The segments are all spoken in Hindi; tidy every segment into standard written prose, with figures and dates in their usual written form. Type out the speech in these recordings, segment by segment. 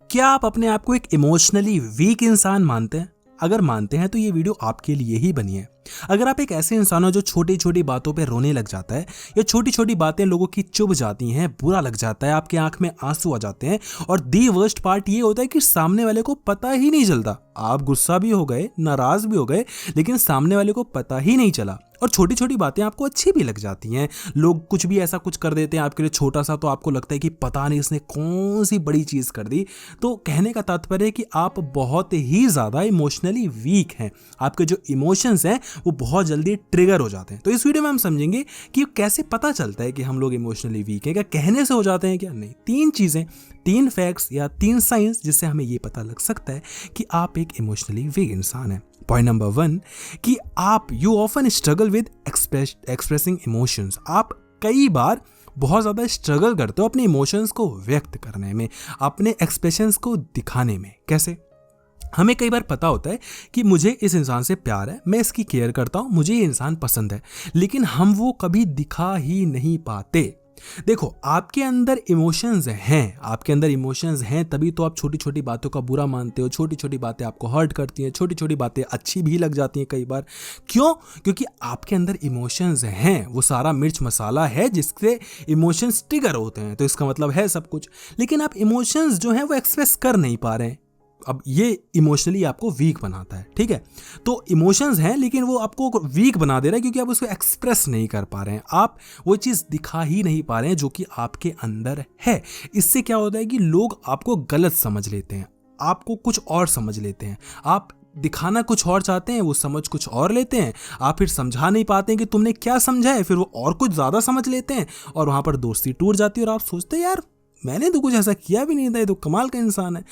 क्या आप अपने आप को एक इमोशनली वीक इंसान मानते हैं? अगर मानते हैं तो ये वीडियो आपके लिए ही बनी है। अगर आप एक ऐसे इंसान हो जो छोटी छोटी बातों पे रोने लग जाता है, या छोटी छोटी बातें लोगों की चुभ जाती हैं, बुरा लग जाता है, आपके आंख में आंसू आ जाते हैं, और दी वर्स्ट पार्ट ये होता है कि सामने वाले को पता ही नहीं चलता। आप गुस्सा भी हो गए, नाराज भी हो गए, लेकिन सामने वाले को पता ही नहीं चला, और छोटी छोटी बातें आपको अच्छी भी लग जाती हैं। लोग कुछ भी ऐसा कुछ कर देते हैं आपके लिए छोटा सा, तो आपको लगता है कि पता नहीं इसने कौन सी बड़ी चीज कर दी। तो कहने का तात्पर्य है कि आप बहुत ही ज्यादा इमोशनली वीक हैं। आपके जो इमोशंस हैं वो बहुत जल्दी ट्रिगर हो जाते हैं। तो इस वीडियो में हम समझेंगे कि कैसे पता चलता है कि हम लोग इमोशनली वीक हैं। क्या कहने से हो जाते हैं? क्या नहीं। 3 चीजें, 3 फैक्ट्स या 3 साइंस जिससे हमें ये पता लग सकता है कि आप एक इमोशनली वीक इंसान हैं। पॉइंट नंबर 1 कि you often struggle with expressing emotions. आप कई बार बहुत ज़्यादा स्ट्रगल करते हो अपने इमोशंस को व्यक्त करने में, अपने एक्सप्रेशंस को दिखाने में। कैसे? हमें कई बार पता होता है कि मुझे इस इंसान से प्यार है, मैं इसकी केयर करता हूँ, मुझे ये इंसान पसंद है, लेकिन हम वो कभी दिखा ही नहीं पाते। देखो, आपके अंदर इमोशंस हैं, आपके अंदर इमोशंस हैं, तभी तो आप छोटी छोटी बातों का बुरा मानते हो, छोटी छोटी बातें आपको हर्ट करती हैं, छोटी छोटी बातें अच्छी भी लग जाती हैं कई बार। क्यों? क्योंकि आपके अंदर इमोशंस हैं, वो सारा मिर्च मसाला है जिससे इमोशंस ट्रिगर होते हैं। तो इसका मतलब है सब कुछ, लेकिन आप इमोशंस जो हैं वो एक्सप्रेस कर नहीं पा रहे हैं। अब ये इमोशनली आपको वीक बनाता है। ठीक है, तो इमोशंस हैं लेकिन वो आपको वीक बना दे रहा है क्योंकि आप उसको एक्सप्रेस नहीं कर पा रहे हैं, आप वो चीज़ दिखा ही नहीं पा रहे हैं जो कि आपके अंदर है। इससे क्या होता है कि लोग आपको गलत समझ लेते हैं, आपको कुछ और समझ लेते हैं। आप दिखाना कुछ और चाहते हैं, वो समझ कुछ और लेते हैं। आप फिर समझा नहीं पाते हैं कि तुमने क्या समझा है, फिर वो और कुछ ज़्यादा समझ लेते हैं, और वहाँ पर दोस्ती टूट जाती है। और आप सोचते हैं यार मैंने तो कुछ ऐसा किया भी नहीं था, ये तो कमाल का इंसान है।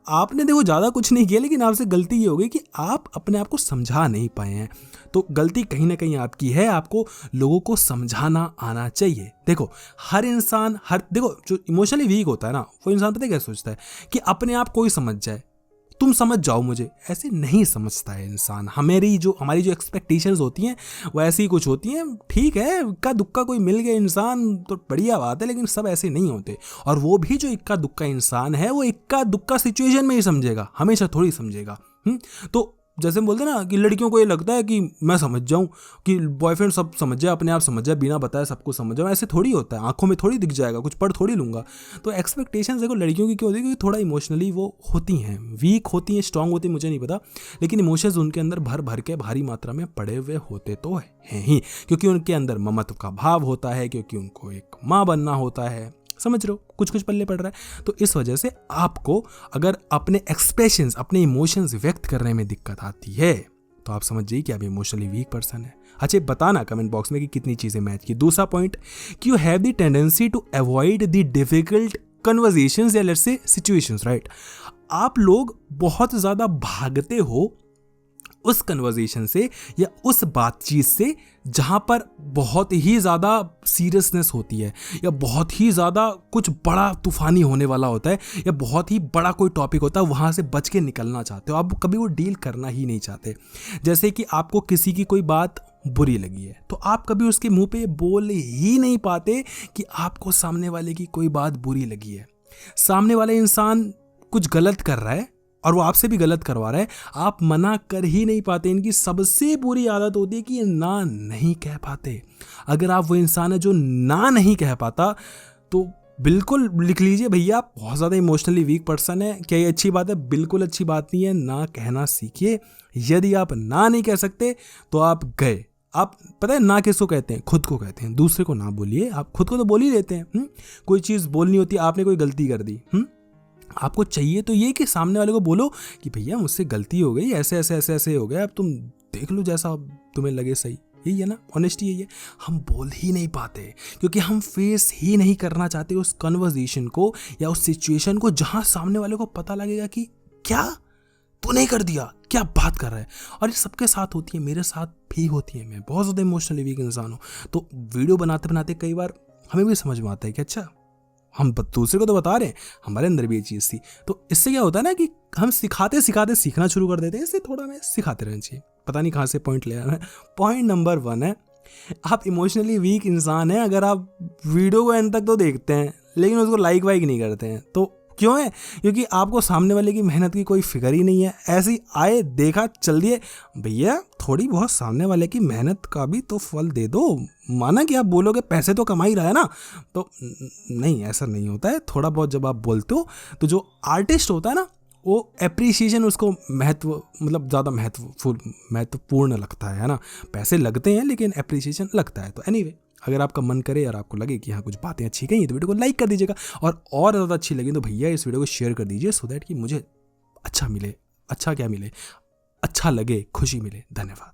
आपने देखो ज़्यादा कुछ नहीं किया, लेकिन आपसे गलती ये हो गई कि आप अपने आप को समझा नहीं पाए हैं। तो गलती कहीं ना कहीं आपकी है, आपको लोगों को समझाना आना चाहिए। देखो, हर इंसान देखो जो इमोशनली वीक होता है ना, वो इंसान पता है क्या सोचता है कि अपने आप कोई समझ जाए, तुम समझ जाओ मुझे। ऐसे नहीं समझता है इंसान। हमारी जो एक्सपेक्टेशंस होती हैं वो ऐसी ही कुछ होती हैं। ठीक है, इक्का दुक्का कोई मिल गया इंसान तो बढ़िया बात है, लेकिन सब ऐसे नहीं होते। और वो भी जो इक्का दुक्का इंसान है वो इक्का दुक्का सिचुएशन में ही समझेगा, हमेशा थोड़ी समझेगा। तो जैसे हम बोलते हैं ना कि लड़कियों को ये लगता है कि मैं समझ जाऊं, कि बॉयफ्रेंड सब समझ जाए, अपने आप समझ जाए, बिना बताए सबको समझ जाऊं। ऐसे थोड़ी होता है, आंखों में थोड़ी दिख जाएगा, कुछ पढ़ थोड़ी लूंगा। तो एक्सपेक्टेशंस देखो लड़कियों की क्यों होती है? क्योंकि थोड़ा इमोशनली वो होती हैं, वीक होती हैं, स्ट्रांग होती हैं, मुझे नहीं पता, लेकिन इमोशंस उनके अंदर भर भर के भारी मात्रा में पड़े हुए होते तो हैं ही, क्योंकि उनके अंदर ममत्व का भाव होता है, क्योंकि उनको एक माँ बनना होता है। समझ रहे हो, कुछ कुछ पल्ले पड़ रहा है। तो इस वजह से आपको अगर अपने एक्सप्रेशंस, अपने इमोशंस व्यक्त करने में दिक्कत आती है तो आप समझ जाइए कि आप इमोशनली वीक पर्सन है। अच्छा, बताना कमेंट बॉक्स में कि कितनी चीजें मैच की। दूसरा पॉइंट कि you have the tendency to avoid the difficult conversations या लेट्स से सिचुएशंस, राइट। आप लोग बहुत ज्यादा भागते हो उस कन्वर्सेशन से या उस बातचीत से जहाँ पर बहुत ही ज़्यादा सीरियसनेस होती है, या बहुत ही ज़्यादा कुछ बड़ा तूफानी होने वाला होता है, या बहुत ही बड़ा कोई टॉपिक होता है, वहाँ से बच के निकलना चाहते हो। आप कभी वो डील करना ही नहीं चाहते। जैसे कि आपको किसी की कोई बात बुरी लगी है तो आप कभी उसके मुंह पे बोल ही नहीं पाते कि आपको सामने वाले की कोई बात बुरी लगी है। सामने वाले इंसान कुछ गलत कर रहा है और वो आपसे भी गलत करवा रहा है, आप मना कर ही नहीं पाते। इनकी सबसे बुरी आदत होती है कि ये ना नहीं कह पाते। अगर आप वो इंसान है जो ना नहीं कह पाता तो बिल्कुल लिख लीजिए भैया आप बहुत ज़्यादा इमोशनली वीक पर्सन है। क्या ये अच्छी बात है? बिल्कुल अच्छी बात नहीं है। ना कहना सीखिए। यदि आप ना नहीं कह सकते तो आप गए। आप पता है ना किसको कहते हैं? खुद को कहते हैं। दूसरे को ना बोलिए, आप खुद को तो बोल ही लेते हैं। कोई चीज़ बोलनी होती है, आपने कोई गलती कर दी, आपको चाहिए तो ये कि सामने वाले को बोलो कि भैया मुझसे गलती हो गई, ऐसे ऐसे ऐसे ऐसे हो गया, अब तुम देख लो जैसा तुम्हें लगे सही। यही है ना ऑनेस्टी, यही है। हम बोल ही नहीं पाते क्योंकि हम फेस ही नहीं करना चाहते उस कन्वर्सेशन को या उस सिचुएशन को जहां सामने वाले को पता लगेगा कि क्या तूने कर दिया, क्या बात कर रहा है। और ये सबके साथ होती है, मेरे साथ भी होती है। मैं बहुत ज़्यादा इमोशनली वीक इंसान हूँ, तो वीडियो बनाते बनाते कई बार हमें भी समझ में आता है कि अच्छा हम दूसरे को तो बता रहे हैं, हमारे अंदर भी ये चीज़ थी। तो इससे क्या होता है ना कि हम सिखाते सिखाते सीखना शुरू कर देते हैं। इससे थोड़ा हमें सिखाते रहना चाहिए। पता नहीं कहाँ से पॉइंट ले आना है। पॉइंट नंबर 1 है, आप इमोशनली वीक इंसान हैं अगर आप वीडियो को एंड तक तो देखते हैं लेकिन उसको लाइक वाइक नहीं करते हैं। तो क्यों है? क्योंकि आपको सामने वाले की मेहनत की कोई फिक्र ही नहीं है। ऐसे ही आए, देखा, चल दिए। भैया थोड़ी बहुत सामने वाले की मेहनत का भी तो फल दे दो। माना कि आप बोलोगे पैसे तो कमा ही रहा है ना, तो नहीं, ऐसा नहीं होता है। थोड़ा बहुत जब आप बोलते हो तो जो आर्टिस्ट होता है ना, वो अप्रिसिएशन उसको मतलब ज़्यादा महत्वपूर्ण लगता है ना। पैसे लगते हैं लेकिन अप्रिसिएशन लगता है। तो एनीवे, अगर आपका मन करे और आपको लगे कि हाँ कुछ बातें अच्छी कही तो वीडियो को लाइक कर दीजिएगा, और ज़्यादा अच्छी लगी तो भैया इस वीडियो को शेयर कर दीजिए, सो दैट कि मुझे अच्छा मिले, अच्छा क्या मिले, अच्छा लगे, खुशी मिले। धन्यवाद।